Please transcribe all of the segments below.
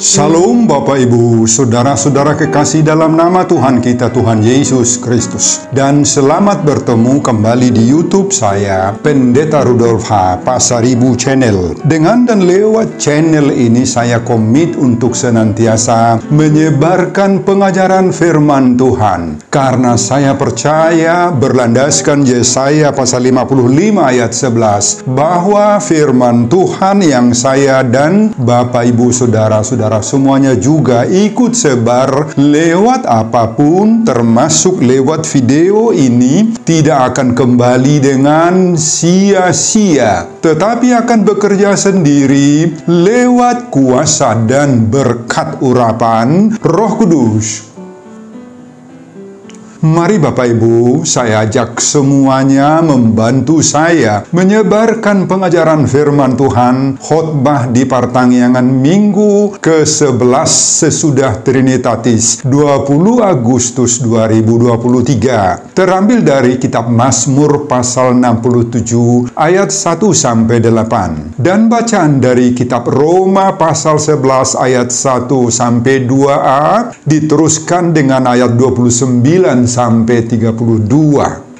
Salam Bapak Ibu, saudara-saudara kekasih dalam nama Tuhan kita, Tuhan Yesus Kristus. Dan selamat bertemu kembali di YouTube saya, Pendeta Rudolf H. Pasaribu Channel. Dengan dan lewat channel ini saya komit untuk senantiasa menyebarkan pengajaran firman Tuhan. Karena saya percaya berlandaskan Yesaya pasal 55 ayat 11, bahwa firman Tuhan yang saya dan Bapak Ibu saudara-saudara semuanya juga ikut sebar lewat apapun, termasuk lewat video ini, tidak akan kembali dengan sia-sia, tetapi akan bekerja sendiri lewat kuasa dan berkat urapan Roh Kudus. Mari Bapak Ibu, saya ajak semuanya membantu saya menyebarkan pengajaran firman Tuhan, khotbah di pertanggihan minggu ke-11 sesudah Trinitatis 20 Agustus 2023. Terambil dari kitab Mazmur pasal 67 ayat 1-8 dan bacaan dari kitab Roma pasal 11 ayat 1-2a diteruskan dengan ayat 29 sampai 32.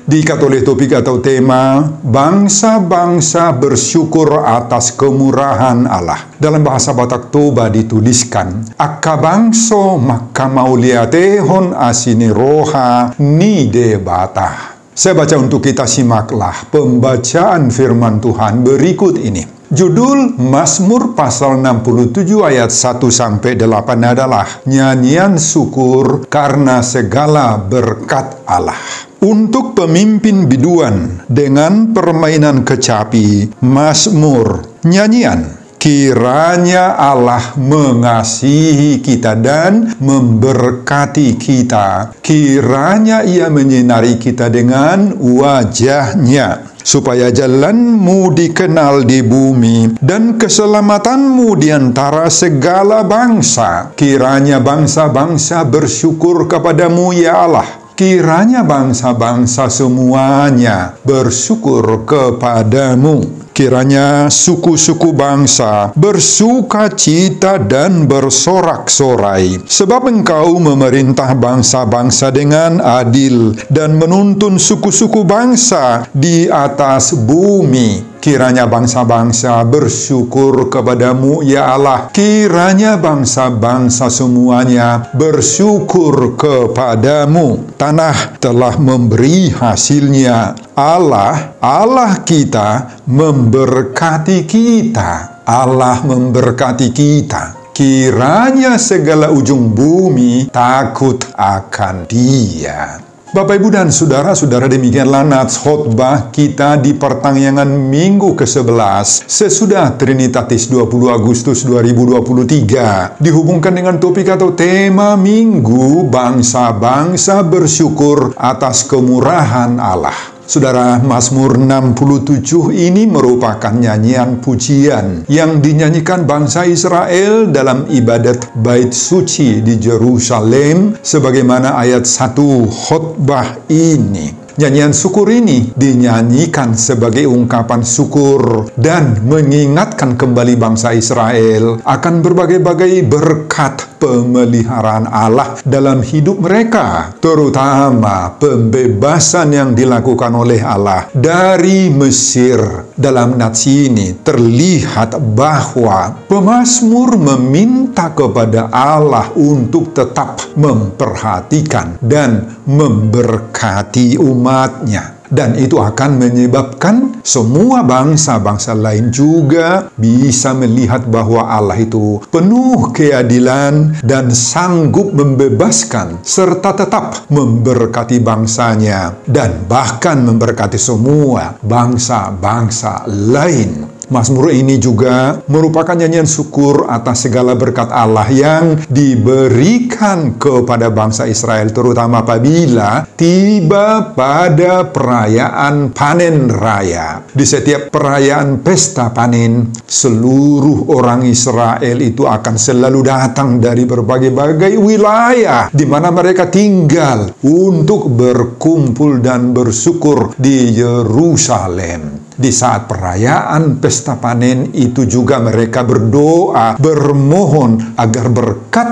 Diikat oleh topik atau tema bangsa-bangsa bersyukur atas kemurahan Allah. Dalam bahasa Batak Toba dituliskan, akka bangso maka mauliatehon asini roha ni debata. Saya baca untuk kita, simaklah pembacaan firman Tuhan berikut ini. Judul Mazmur pasal 67 ayat 1-8 adalah nyanyian syukur karena segala berkat Allah. Untuk pemimpin biduan dengan permainan kecapi, Mazmur, nyanyian. Kiranya Allah mengasihi kita dan memberkati kita. Kiranya Ia menyinari kita dengan wajah-Nya, supaya jalanmu dikenal di bumi dan keselamatanmu di antara segala bangsa. Kiranya bangsa-bangsa bersyukur kepadamu, ya Allah. Kiranya bangsa-bangsa semuanya bersyukur kepadamu. Kiranya suku-suku bangsa bersuka cita dan bersorak-sorai, sebab Engkau memerintah bangsa-bangsa dengan adil dan menuntun suku-suku bangsa di atas bumi. Kiranya bangsa-bangsa bersyukur kepadamu, ya Allah. Kiranya bangsa-bangsa semuanya bersyukur kepadamu. Tanah telah memberi hasilnya. Allah kita memberkati kita. Allah memberkati kita. Kiranya segala ujung bumi takut akan Dia. Bapak, Ibu, dan saudara-saudara, demikianlah nats khotbah kita di pertanggihan minggu ke-11 sesudah Trinitatis 20 Agustus 2023. Dihubungkan dengan topik atau tema minggu bangsa-bangsa bersyukur atas kemurahan Allah. Saudara, Mazmur 67 ini merupakan nyanyian pujian yang dinyanyikan bangsa Israel dalam ibadat Bait Suci di Yerusalem, sebagaimana ayat 1 khotbah ini. Nyanyian syukur ini dinyanyikan sebagai ungkapan syukur dan mengingatkan kembali bangsa Israel akan berbagai-bagai berkat pemeliharaan Allah dalam hidup mereka, terutama pembebasan yang dilakukan oleh Allah dari Mesir. Dalam nats ini terlihat bahwa pemazmur meminta kepada Allah untuk tetap memperhatikan dan memberkati umatnya. Dan itu akan menyebabkan semua bangsa-bangsa lain juga bisa melihat bahwa Allah itu penuh keadilan dan sanggup membebaskan serta tetap memberkati bangsanya dan bahkan memberkati semua bangsa-bangsa lain. Mazmur ini juga merupakan nyanyian syukur atas segala berkat Allah yang diberikan kepada bangsa Israel, terutama apabila tiba pada perayaan panen raya. Di setiap perayaan pesta panen, seluruh orang Israel itu akan selalu datang dari berbagai-bagai wilayah di mana mereka tinggal untuk berkumpul dan bersyukur di Yerusalem. Di saat perayaan pesta panen itu juga mereka berdoa, bermohon agar berkat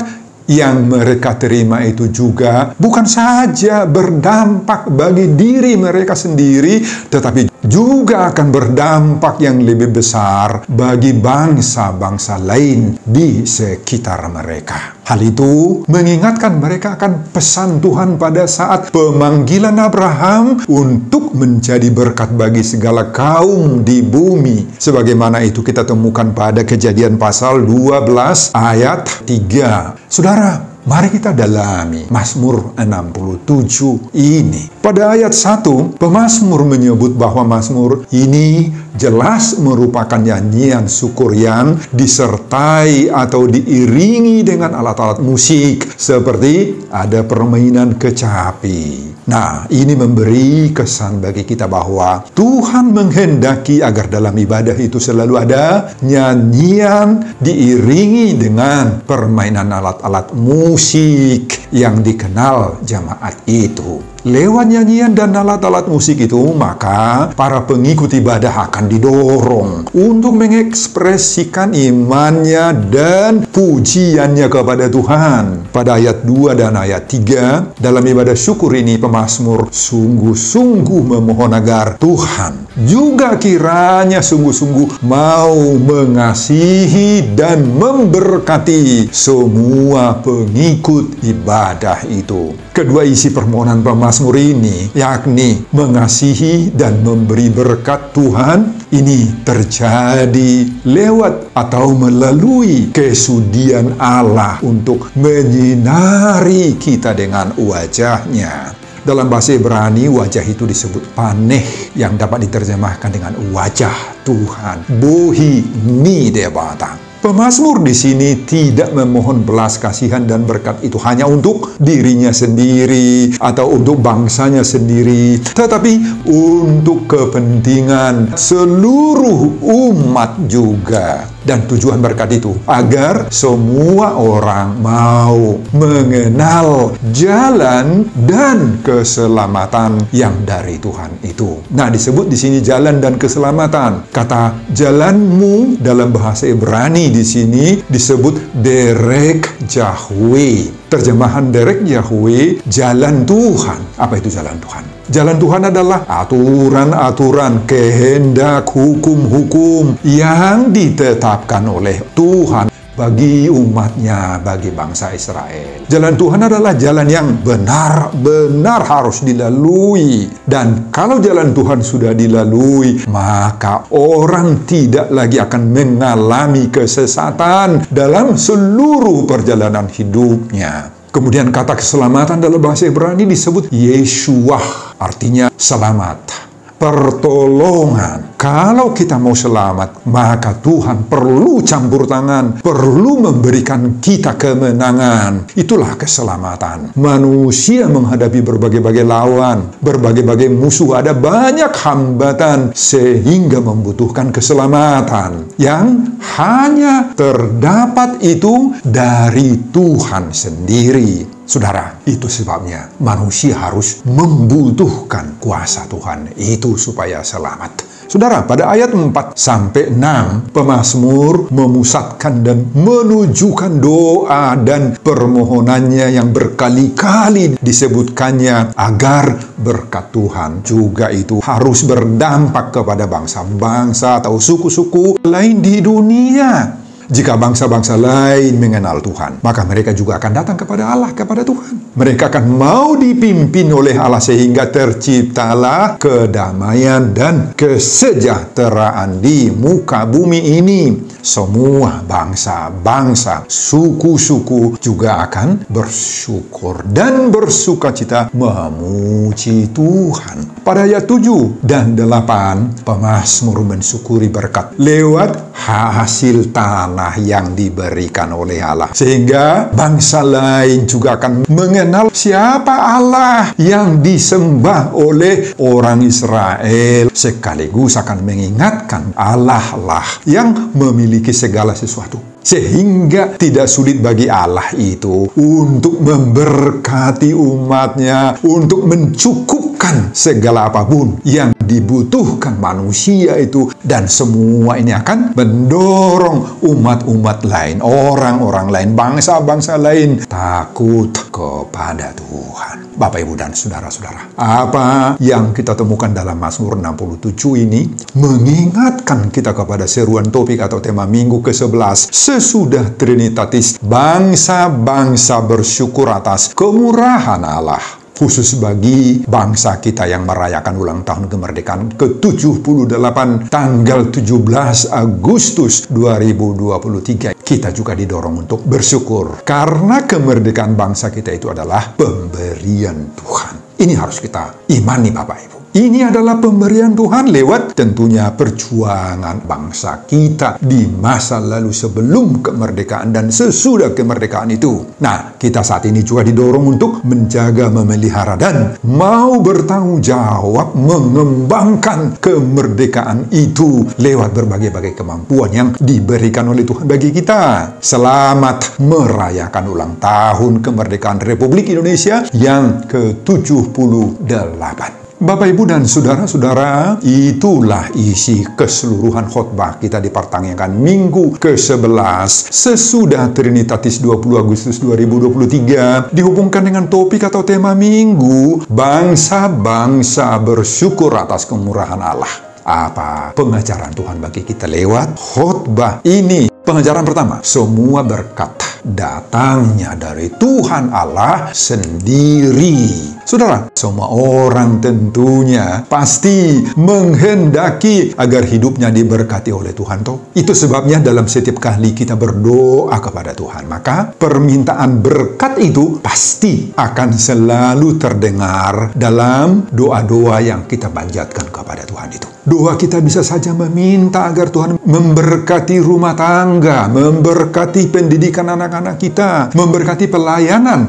yang mereka terima itu juga bukan saja berdampak bagi diri mereka sendiri, tetapi juga akan berdampak yang lebih besar bagi bangsa-bangsa lain di sekitar mereka. Hal itu mengingatkan mereka akan pesan Tuhan pada saat pemanggilan Abraham untuk menjadi berkat bagi segala kaum di bumi. Sebagaimana itu kita temukan pada Kejadian pasal 12 ayat 3. Saudara, mari kita dalami Mazmur 67 ini. Pada ayat 1, pemazmur menyebut bahwa Mazmur ini jelas merupakan nyanyian syukur yang disertai atau diiringi dengan alat-alat musik, seperti ada permainan kecapi. Nah, ini memberi kesan bagi kita bahwa Tuhan menghendaki agar dalam ibadah itu selalu ada nyanyian diiringi dengan permainan alat-alat musik yang dikenal jemaat itu. Lewat nyanyian dan alat-alat musik itu, maka para pengikut ibadah akan didorong untuk mengekspresikan imannya dan pujiannya kepada Tuhan. Pada ayat 2 dan ayat 3, dalam ibadah syukur ini pemazmur sungguh-sungguh memohon agar Tuhan juga kiranya sungguh-sungguh mau mengasihi dan memberkati semua pengikut ibadah itu. Kedua isi permohonan pemazmur ini, yakni mengasihi dan memberi berkat Tuhan, ini terjadi lewat atau melalui kesudian Allah untuk menyinari kita dengan wajahnya. Dalam bahasa Ibrani, wajah itu disebut paneh, yang dapat diterjemahkan dengan wajah Tuhan. Bohi ni debata. Pemazmur di sini tidak memohon belas kasihan dan berkat itu hanya untuk dirinya sendiri atau untuk bangsanya sendiri, tetapi untuk kepentingan seluruh umat juga. Dan tujuan berkat itu agar semua orang mau mengenal jalan dan keselamatan yang dari Tuhan itu. Nah, disebut di sini jalan dan keselamatan. Kata jalanmu dalam bahasa Ibrani di sini disebut derek Yahweh. Terjemahan derek Yahweh, jalan Tuhan. Apa itu jalan Tuhan? Jalan Tuhan adalah aturan-aturan, kehendak, hukum-hukum yang ditetapkan oleh Tuhan bagi umatnya, bagi bangsa Israel. Jalan Tuhan adalah jalan yang benar-benar harus dilalui. Dan kalau jalan Tuhan sudah dilalui, maka orang tidak lagi akan mengalami kesesatan dalam seluruh perjalanan hidupnya. Kemudian kata keselamatan dalam bahasa Ibrani disebut Yeshuah, artinya selamat, pertolongan. Kalau kita mau selamat, maka Tuhan perlu campur tangan, perlu memberikan kita kemenangan. Itulah keselamatan. Manusia menghadapi berbagai-bagai lawan, berbagai-bagai musuh, ada banyak hambatan sehingga membutuhkan keselamatan yang hanya terdapat itu dari Tuhan sendiri. Saudara, itu sebabnya manusia harus membutuhkan kuasa Tuhan itu supaya selamat. Saudara, pada ayat 4-6, pemazmur memusatkan dan menunjukkan doa dan permohonannya yang berkali-kali disebutkannya agar berkat Tuhan juga itu harus berdampak kepada bangsa-bangsa atau suku-suku lain di dunia. Jika bangsa-bangsa lain mengenal Tuhan, maka mereka juga akan datang kepada Allah, kepada Tuhan. Mereka akan mau dipimpin oleh Allah sehingga terciptalah kedamaian dan kesejahteraan di muka bumi ini. Semua bangsa-bangsa, suku-suku juga akan bersyukur dan bersukacita memuji Tuhan. Pada ayat 7 dan 8, pemazmur mensyukuri berkat lewat hasil tanah yang diberikan oleh Allah, sehingga bangsa lain juga akan mengenal siapa Allah yang disembah oleh orang Israel, sekaligus akan mengingatkan Allah lah yang memiliki segala sesuatu, sehingga tidak sulit bagi Allah itu untuk memberkati umatnya, untuk mencukupkan melakukan segala apapun yang dibutuhkan manusia itu, dan semua ini akan mendorong umat-umat lain, orang-orang lain, bangsa-bangsa lain takut kepada Tuhan. Bapak, Ibu, dan saudara-saudara, apa yang kita temukan dalam Mazmur 67 ini mengingatkan kita kepada seruan topik atau tema minggu ke-11, sesudah Trinitatis, bangsa-bangsa bersyukur atas kemurahan Allah. Khusus bagi bangsa kita yang merayakan ulang tahun kemerdekaan ke-78 tanggal 17 Agustus 2023. Kita juga didorong untuk bersyukur karena kemerdekaan bangsa kita itu adalah pemberian Tuhan. Ini harus kita imani, Bapak Ibu. Ini adalah pemberian Tuhan lewat tentunya perjuangan bangsa kita di masa lalu sebelum kemerdekaan dan sesudah kemerdekaan itu. Nah, kita saat ini juga didorong untuk menjaga, memelihara, dan mau bertanggung jawab mengembangkan kemerdekaan itu lewat berbagai-bagai kemampuan yang diberikan oleh Tuhan bagi kita. Selamat merayakan ulang tahun kemerdekaan Republik Indonesia yang ke-78. Bapak, Ibu, dan saudara-saudara, itulah isi keseluruhan khotbah kita di pertanyaan minggu ke-11 sesudah Trinitatis 20 Agustus 2023, dihubungkan dengan topik atau tema minggu, bangsa-bangsa bersyukur atas kemurahan Allah. Apa pengajaran Tuhan bagi kita lewat khotbah ini? Pengajaran pertama, semua berkat datangnya dari Tuhan Allah sendiri. Saudara, semua orang tentunya pasti menghendaki agar hidupnya diberkati oleh Tuhan. Itu sebabnya dalam setiap kali kita berdoa kepada Tuhan, maka permintaan berkat itu pasti akan selalu terdengar dalam doa-doa yang kita panjatkan kepada Tuhan itu. Doa kita bisa saja meminta agar Tuhan memberkati rumah tangga, memberkati pendidikan anak-anak kita, memberkati pelayanan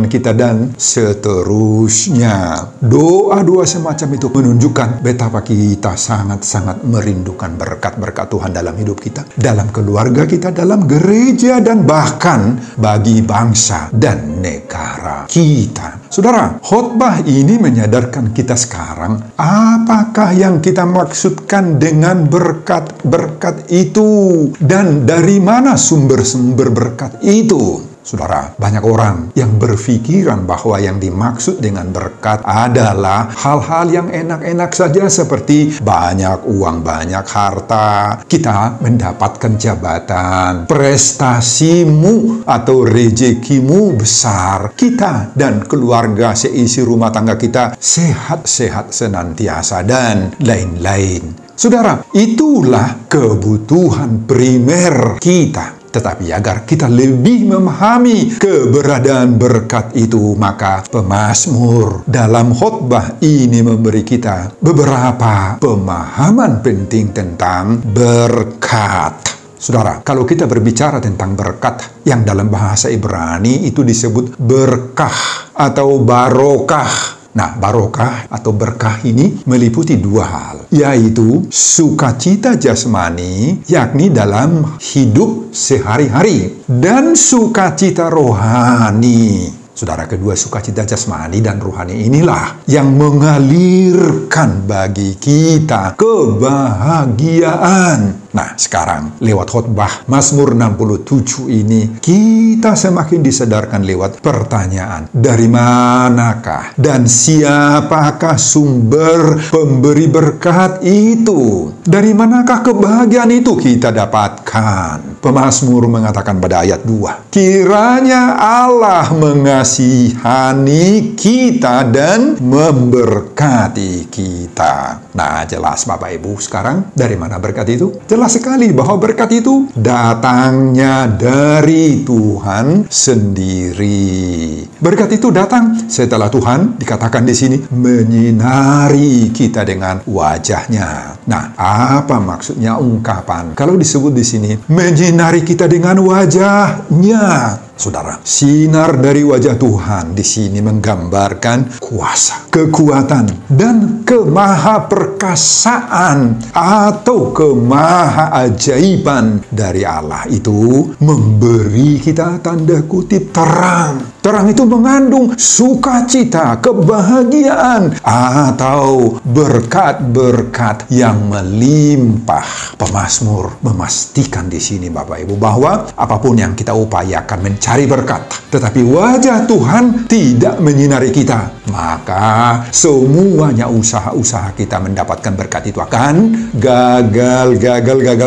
kita, dan seterusnya. Doa-doa semacam itu menunjukkan betapa kita sangat-sangat merindukan berkat-berkat Tuhan dalam hidup kita, dalam keluarga kita, dalam gereja, dan bahkan bagi bangsa dan negara kita. Saudara, khotbah ini menyadarkan kita sekarang, apakah yang kita maksudkan dengan berkat-berkat itu, dan dari mana sumber-sumber berkat itu. Saudara, banyak orang yang berpikiran bahwa yang dimaksud dengan berkat adalah hal-hal yang enak-enak saja, seperti banyak uang, banyak harta, kita mendapatkan jabatan, prestasimu atau rezekimu besar, kita dan keluarga seisi rumah tangga kita sehat-sehat senantiasa, dan lain-lain. Saudara, itulah kebutuhan primer kita. Tetapi agar kita lebih memahami keberadaan berkat itu, maka pemazmur dalam khotbah ini memberi kita beberapa pemahaman penting tentang berkat. Saudara, kalau kita berbicara tentang berkat, yang dalam bahasa Ibrani itu disebut berkah atau barokah. Nah, barokah atau berkah ini meliputi dua hal, yaitu sukacita jasmani, yakni dalam hidup sehari-hari, dan sukacita rohani. Saudara, kedua sukacita jasmani dan rohani inilah yang mengalirkan bagi kita kebahagiaan. Nah, sekarang lewat khotbah Mazmur 67 ini kita semakin disadarkan lewat pertanyaan, dari manakah dan siapakah sumber pemberi berkat itu? Dari manakah kebahagiaan itu kita dapatkan? Pemazmur mengatakan pada ayat 2, kiranya Allah mengasihani kita dan memberkati kita. Nah, jelas Bapak Ibu sekarang dari mana berkat itu? Jelas sekali bahwa berkat itu datangnya dari Tuhan sendiri. Berkat itu datang setelah Tuhan dikatakan di sini menyinari kita dengan wajahnya. Nah, apa maksudnya ungkapan kalau disebut di sini menyinari kita dengan wajahnya? Saudara, sinar dari wajah Tuhan di sini menggambarkan kuasa, kekuatan, dan kemahaperkasaan atau kemahaajaiban dari Allah itu memberi kita tanda kutip terang. Terang itu mengandung sukacita, kebahagiaan, atau berkat-berkat yang melimpah. Pemazmur memastikan di sini, Bapak Ibu, bahwa apapun yang kita upayakan mencari berkat, tetapi wajah Tuhan tidak menyinari kita, maka semuanya usaha-usaha kita mendapatkan berkat itu akan gagal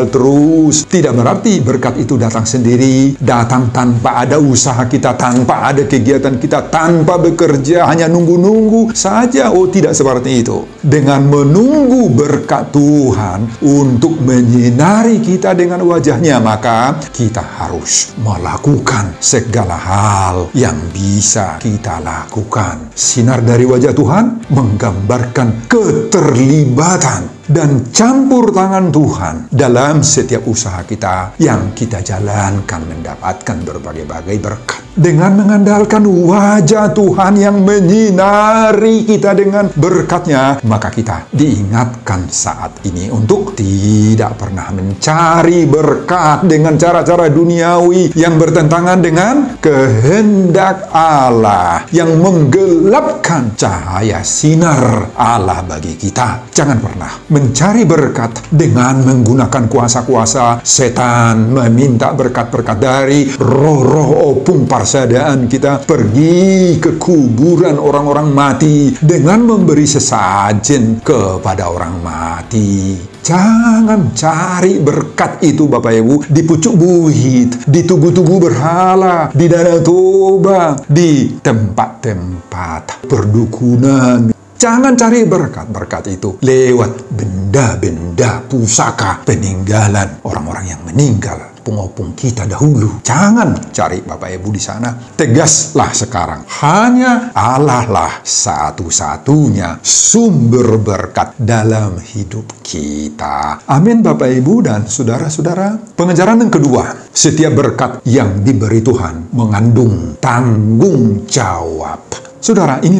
terus. Tidak berarti berkat itu datang sendiri, datang tanpa ada usaha kita, tanpa ada kegiatan kita, tanpa bekerja, hanya nunggu-nunggu saja. Oh, tidak seperti itu. Dengan menunggu berkat Tuhan untuk menyinari kita dengan wajahnya, maka kita harus melakukan segala hal yang bisa kita lakukan. Sinar dari wajah Tuhan menggambarkan keterlibatan dan campur tangan Tuhan dalam setiap usaha kita yang kita jalankan mendapatkan berbagai-bagai berkat. Dengan mengandalkan wajah Tuhan yang menyinari kita dengan berkatnya, maka kita diingatkan saat ini untuk tidak pernah mencari berkat dengan cara-cara duniawi yang bertentangan dengan kehendak Allah, yang menggelapkan cahaya sinar Allah bagi kita. Jangan pernah mencari berkat dengan menggunakan kuasa-kuasa setan, meminta berkat-berkat dari roh-roh opung parsadaan kita, pergi ke kuburan orang-orang mati dengan memberi sesajen kepada orang mati. Jangan cari berkat itu, Bapak Ibu, di pucuk buhit, di tugu-tugu berhala, di Danau Toba, di tempat-tempat perdukunan. Jangan cari berkat-berkat itu lewat benda-benda pusaka peninggalan orang-orang yang meninggal, opung-opung kita dahulu. Jangan cari, Bapak Ibu, di sana. Tegaslah sekarang, hanya Allah lah satu-satunya sumber berkat dalam hidup kita. Amin, Bapak Ibu dan saudara-saudara. Pengajaran yang kedua, setiap berkat yang diberi Tuhan mengandung tanggung jawab. Saudara, ini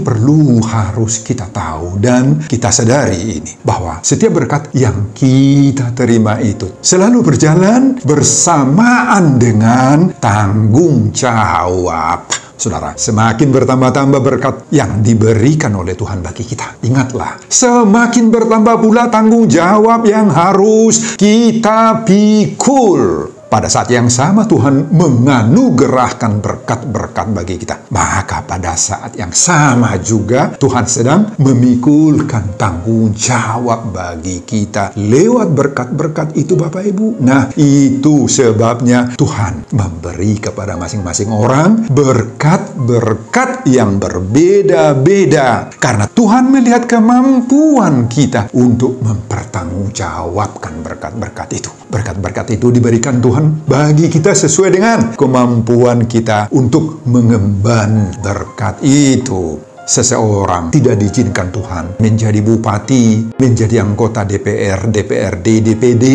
harus kita tahu dan kita sadari ini, bahwa setiap berkat yang kita terima itu selalu berjalan bersamaan dengan tanggung jawab. Saudara, semakin bertambah-tambah berkat yang diberikan oleh Tuhan bagi kita, ingatlah, semakin bertambah pula tanggung jawab yang harus kita pikul. Pada saat yang sama Tuhan menganugerahkan berkat-berkat bagi kita, maka pada saat yang sama juga Tuhan sedang memikulkan tanggung jawab bagi kita lewat berkat-berkat itu, Bapak Ibu. Nah, itu sebabnya Tuhan memberi kepada masing-masing orang berkat-berkat yang berbeda-beda, karena Tuhan melihat kemampuan kita untuk mempertanggungjawabkan berkat-berkat itu. Berkat-berkat itu diberikan Tuhan bagi kita sesuai dengan kemampuan kita untuk mengemban berkat itu. Seseorang tidak diizinkan Tuhan menjadi bupati, menjadi anggota DPR, DPRD, DPD,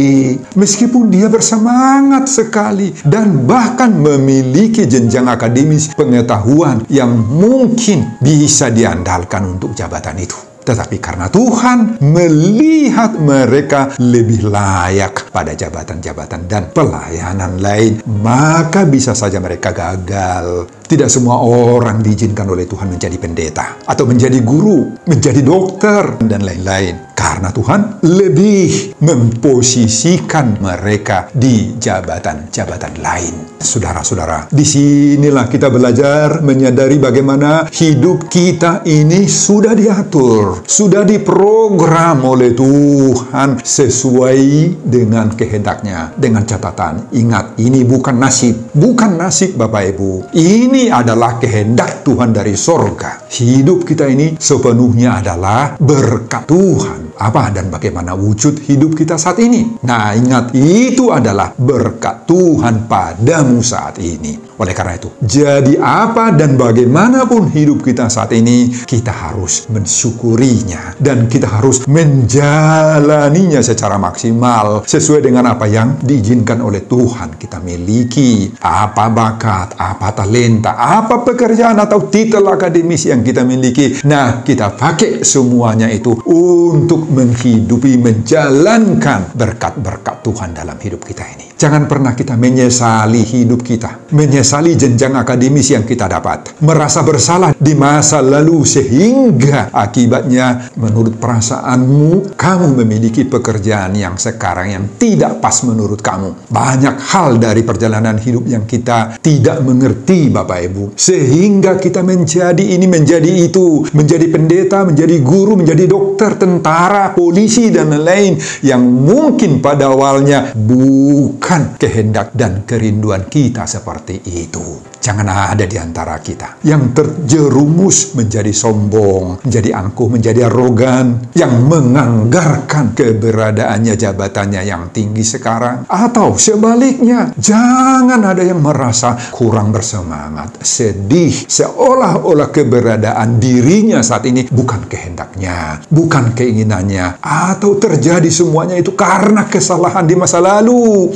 meskipun dia bersemangat sekali dan bahkan memiliki jenjang akademis pengetahuan yang mungkin bisa diandalkan untuk jabatan itu. Tetapi karena Tuhan melihat mereka lebih layak pada jabatan-jabatan dan pelayanan lain, maka bisa saja mereka gagal. Tidak semua orang diizinkan oleh Tuhan menjadi pendeta, atau menjadi guru, menjadi dokter, dan lain-lain. Karena Tuhan lebih memposisikan mereka di jabatan-jabatan lain. Saudara-saudara, disinilah kita belajar menyadari bagaimana hidup kita ini sudah diatur, sudah diprogram oleh Tuhan sesuai dengan kehendaknya. Dengan catatan, ingat, ini bukan nasib. Bukan nasib, Bapak Ibu. Ini adalah kehendak Tuhan dari sorga. Hidup kita ini sepenuhnya adalah berkat Tuhan. apa dan bagaimana wujud hidup kita saat ini? Nah, ingat, itu adalah berkat Tuhan padamu saat ini. Oleh karena itu, jadi apa dan bagaimanapun hidup kita saat ini, kita harus mensyukurinya dan kita harus menjalaninya secara maksimal sesuai dengan apa yang diizinkan oleh Tuhan kita miliki. Apa bakat, apa talenta, apa pekerjaan atau titel akademis yang kita miliki. Nah, kita pakai semuanya itu untuk menghidupi, menjalankan berkat-berkat Tuhan dalam hidup kita ini. Jangan pernah kita menyesali hidup kita, menyesali jenjang akademis yang kita dapat, merasa bersalah di masa lalu sehingga akibatnya menurut perasaanmu, kamu memiliki pekerjaan yang sekarang yang tidak pas menurut kamu. Banyak hal dari perjalanan hidup yang kita tidak mengerti, Bapak Ibu, sehingga kita menjadi ini, menjadi itu, menjadi pendeta, menjadi guru, menjadi dokter, tentara, polisi, dan lain-lain yang mungkin pada awalnya bukan kehendak dan kerinduan kita seperti itu. Jangan ada di antara kita yang terjerumus menjadi sombong, menjadi angkuh, menjadi arogan, yang menganggarkan keberadaannya, jabatannya yang tinggi sekarang. Atau sebaliknya, jangan ada yang merasa kurang bersemangat, sedih, seolah-olah keberadaan dirinya saat ini bukan kehendaknya, bukan keinginannya, atau terjadi semuanya itu karena kesalahan di masa lalu.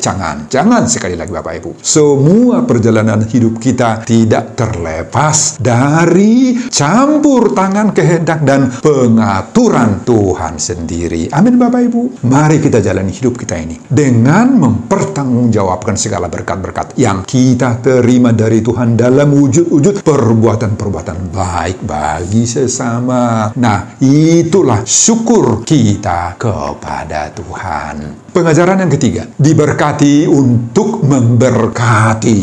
Jangan sekali lagi Bapak Ibu, semua perjalanan hidup kita tidak terlepas dari campur tangan kehendak dan pengaturan Tuhan sendiri. Amin Bapak Ibu. Mari kita jalani hidup kita ini dengan mempertanggungjawabkan segala berkat-berkat yang kita terima dari Tuhan dalam wujud-wujud perbuatan-perbuatan baik bagi sesama. Nah, itulah syukur kita kepada Tuhan. Pengajaran yang ketiga, diberkati untuk memberkati,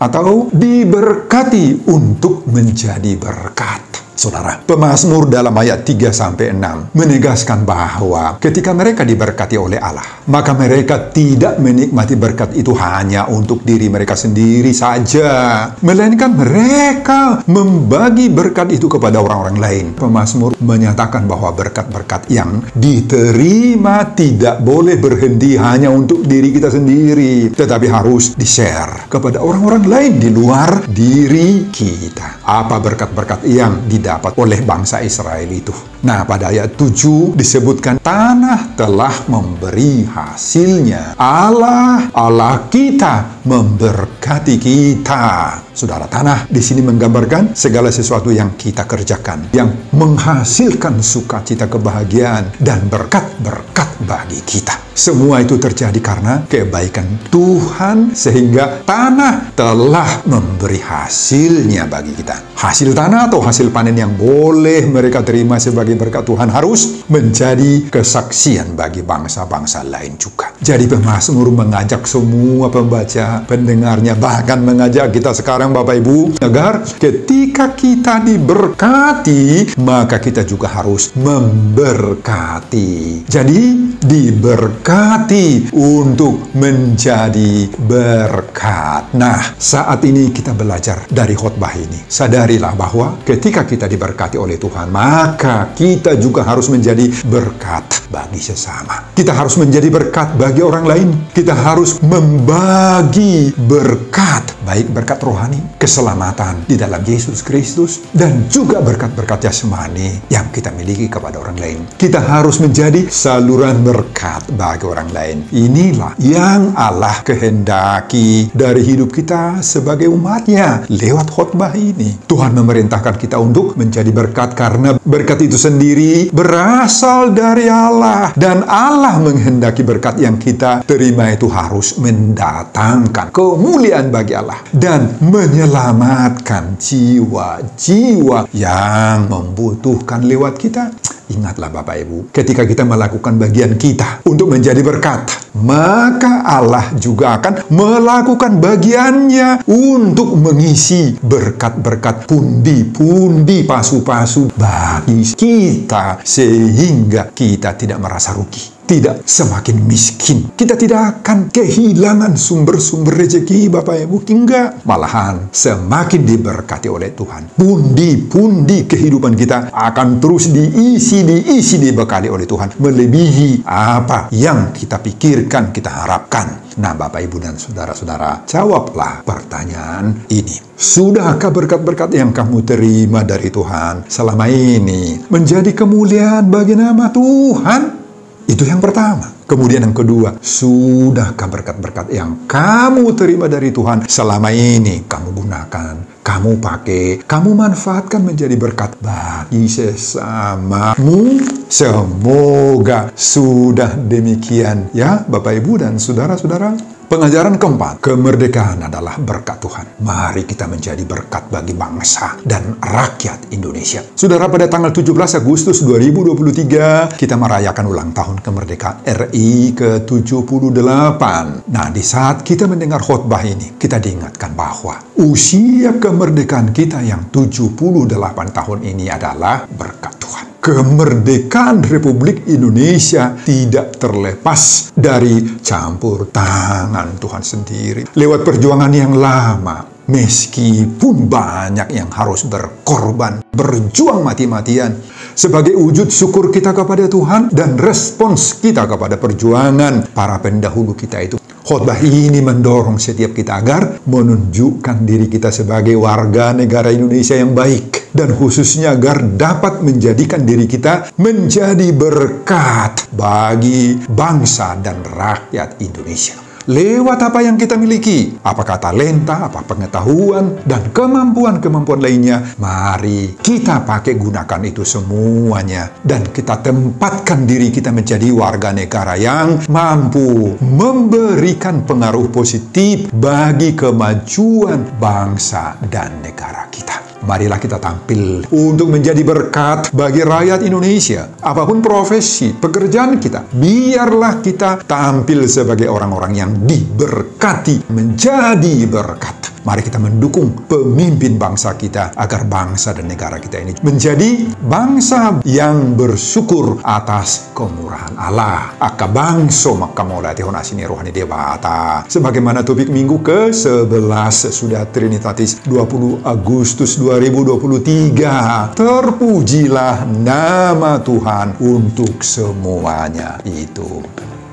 atau diberkati untuk menjadi berkat. Saudara, pemazmur dalam ayat 3-6 menegaskan bahwa ketika mereka diberkati oleh Allah, maka mereka tidak menikmati berkat itu hanya untuk diri mereka sendiri saja, melainkan mereka membagi berkat itu kepada orang-orang lain. Pemazmur menyatakan bahwa berkat-berkat yang diterima tidak boleh berhenti hanya untuk diri kita sendiri, tetapi harus di-share kepada orang-orang lain di luar diri kita. Apa berkat-berkat yang didapat oleh bangsa Israel itu? Nah, pada ayat 7 disebutkan tanah telah memberi hasilnya. Allah kita memberkati kita. Saudara, tanah di sini menggambarkan segala sesuatu yang kita kerjakan, yang menghasilkan sukacita, kebahagiaan, dan berkat-berkat bagi kita. Semua itu terjadi karena kebaikan Tuhan, sehingga tanah telah memberi hasilnya bagi kita. Hasil tanah atau hasil panen yang boleh mereka terima sebagai berkat Tuhan harus menjadi kesaksian bagi bangsa-bangsa lain juga. Jadi pemazmur mengajak semua pembaca, pendengarnya, bahkan mengajak kita sekarang Bapak Ibu, agar ketika kita diberkati, maka kita juga harus memberkati. Jadi diberkati untuk menjadi berkat. Nah, saat ini kita belajar dari khotbah ini. Sadarilah bahwa ketika kita diberkati oleh Tuhan, maka kita juga harus menjadi berkat bagi sesama. Kita harus menjadi berkat bagi orang lain. Kita harus membagi berkat, baik berkat rohani, keselamatan di dalam Yesus Kristus, dan juga berkat-berkat jasmani yang kita miliki kepada orang lain. Kita harus menjadi saluran berkat bagi orang lain. Inilah yang Allah kehendaki dari hidup kita sebagai umatnya lewat khotbah ini. Tuhan memerintahkan kita untuk menjadi berkat karena berkat itu sendiri berasal dari Allah, dan Allah menghendaki berkat yang kita terima itu harus mendatangkan kemuliaan bagi Allah dan menyelamatkan jiwa-jiwa yang membutuhkan lewat kita. Ingatlah Bapak Ibu, ketika kita melakukan bagian kita untuk menjadi berkat, maka Allah juga akan melakukan bagiannya untuk mengisi berkat-berkat, pundi-pundi, pasu-pasu bagi kita, sehingga kita tidak merasa rugi. tidak semakin miskin. Kita tidak akan kehilangan sumber-sumber rezeki, Bapak Ibu. Enggak. Malahan semakin diberkati oleh Tuhan. Pundi-pundi kehidupan kita akan terus diisi, dibekali oleh Tuhan. Melebihi apa yang kita pikirkan, kita harapkan. Nah, Bapak, Ibu, dan saudara-saudara, jawablah pertanyaan ini. Sudahkah berkat-berkat yang kamu terima dari Tuhan selama ini menjadi kemuliaan bagi nama Tuhan? Itu yang pertama. Kemudian yang kedua, sudahkah berkat-berkat yang kamu terima dari Tuhan selama ini kamu gunakan, kamu pakai, kamu manfaatkan menjadi berkat bagi sesamamu? Semoga sudah demikian ya, Bapak, Ibu, dan saudara-saudara. Pengajaran keempat, kemerdekaan adalah berkat Tuhan. Mari kita menjadi berkat bagi bangsa dan rakyat Indonesia. Saudara, pada tanggal 17 Agustus 2023, kita merayakan ulang tahun kemerdekaan RI ke-78. Nah, di saat kita mendengar khotbah ini, kita diingatkan bahwa usia kemerdekaan kita yang 78 tahun ini adalah berkat Tuhan. Kemerdekaan Republik Indonesia tidak terlepas dari campur tangan Tuhan sendiri. Lewat perjuangan yang lama, meskipun banyak yang harus berkorban, berjuang mati-matian, sebagai wujud syukur kita kepada Tuhan dan respons kita kepada perjuangan para pendahulu kita itu. Khotbah ini mendorong setiap kita agar menunjukkan diri kita sebagai warga negara Indonesia yang baik. Dan khususnya agar dapat menjadikan diri kita menjadi berkat bagi bangsa dan rakyat Indonesia. Lewat apa yang kita miliki, apakah talenta, apa pengetahuan, dan kemampuan-kemampuan lainnya, mari kita pakai gunakan itu semuanya. Dan kita tempatkan diri kita menjadi warga negara yang mampu memberikan pengaruh positif bagi kemajuan bangsa dan negara kita. Marilah kita tampil untuk menjadi berkat bagi rakyat Indonesia. Apapun profesi, pekerjaan kita, biarlah kita tampil sebagai orang-orang yang diberkati, menjadi berkat. Mari kita mendukung pemimpin bangsa kita agar bangsa dan negara kita ini menjadi bangsa yang bersyukur atas kemurahan Allah. Akka bangso makamolati honasini rohani debata. Sebagaimana topik minggu ke-11 sudah Trinitatis 20 Agustus 2023. Terpujilah nama Tuhan untuk semuanya itu.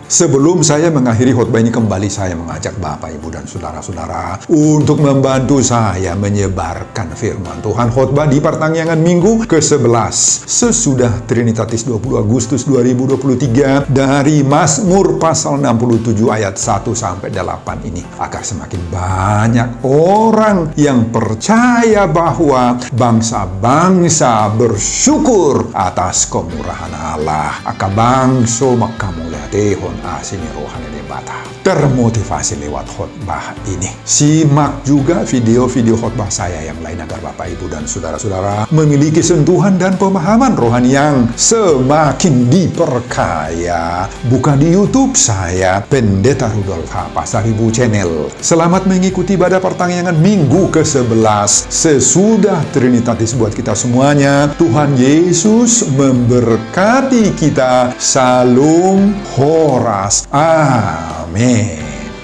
Sebelum saya mengakhiri khotbah ini, kembali saya mengajak Bapak, Ibu, dan saudara-saudara untuk membantu saya menyebarkan firman Tuhan. Khotbah di pertanyaan minggu ke-11 sesudah Trinitatis 20 Agustus 2023 dari Mazmur pasal 67 ayat 1-8 ini, agar semakin banyak orang yang percaya bahwa bangsa-bangsa bersyukur atas kemurahan Allah. Aka bangso makamulate asini rohani debata. Termotivasi lewat khotbah ini. Simak juga video-video khotbah saya yang lain agar Bapak, Ibu, dan saudara-saudara memiliki sentuhan dan pemahaman rohani yang semakin diperkaya. Buka di YouTube saya, Pendeta Rudolf H. Pasaribu Channel. Selamat mengikuti ibadah pertanyaan minggu ke-11 sesudah Trinitatis buat kita semuanya. Tuhan Yesus memberkati kita. Salum Horas. Amin.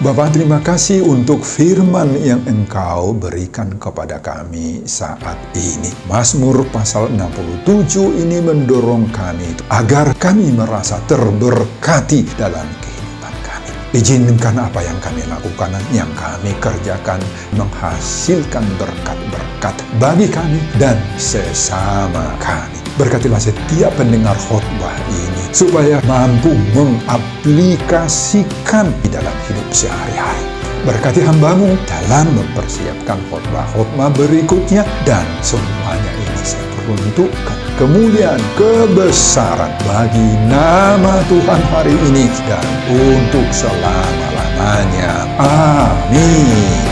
Bapak, terima kasih untuk firman yang Engkau berikan kepada kami saat ini. Mazmur pasal 67 ini mendorong kami agar kami merasa terberkati dalam kehidupan kami. Izinkan apa yang kami lakukan, yang kami kerjakan, menghasilkan berkat-berkat bagi kami dan sesama kami. Berkatilah setiap pendengar khotbah ini supaya mampu mengaplikasikan di dalam hidup sehari-hari. Berkati hamba-Mu dalam mempersiapkan khotbah-khotbah berikutnya, dan semuanya ini saya peruntukkan kemuliaan, kebesaran bagi nama Tuhan hari ini dan untuk selama-lamanya. Amin.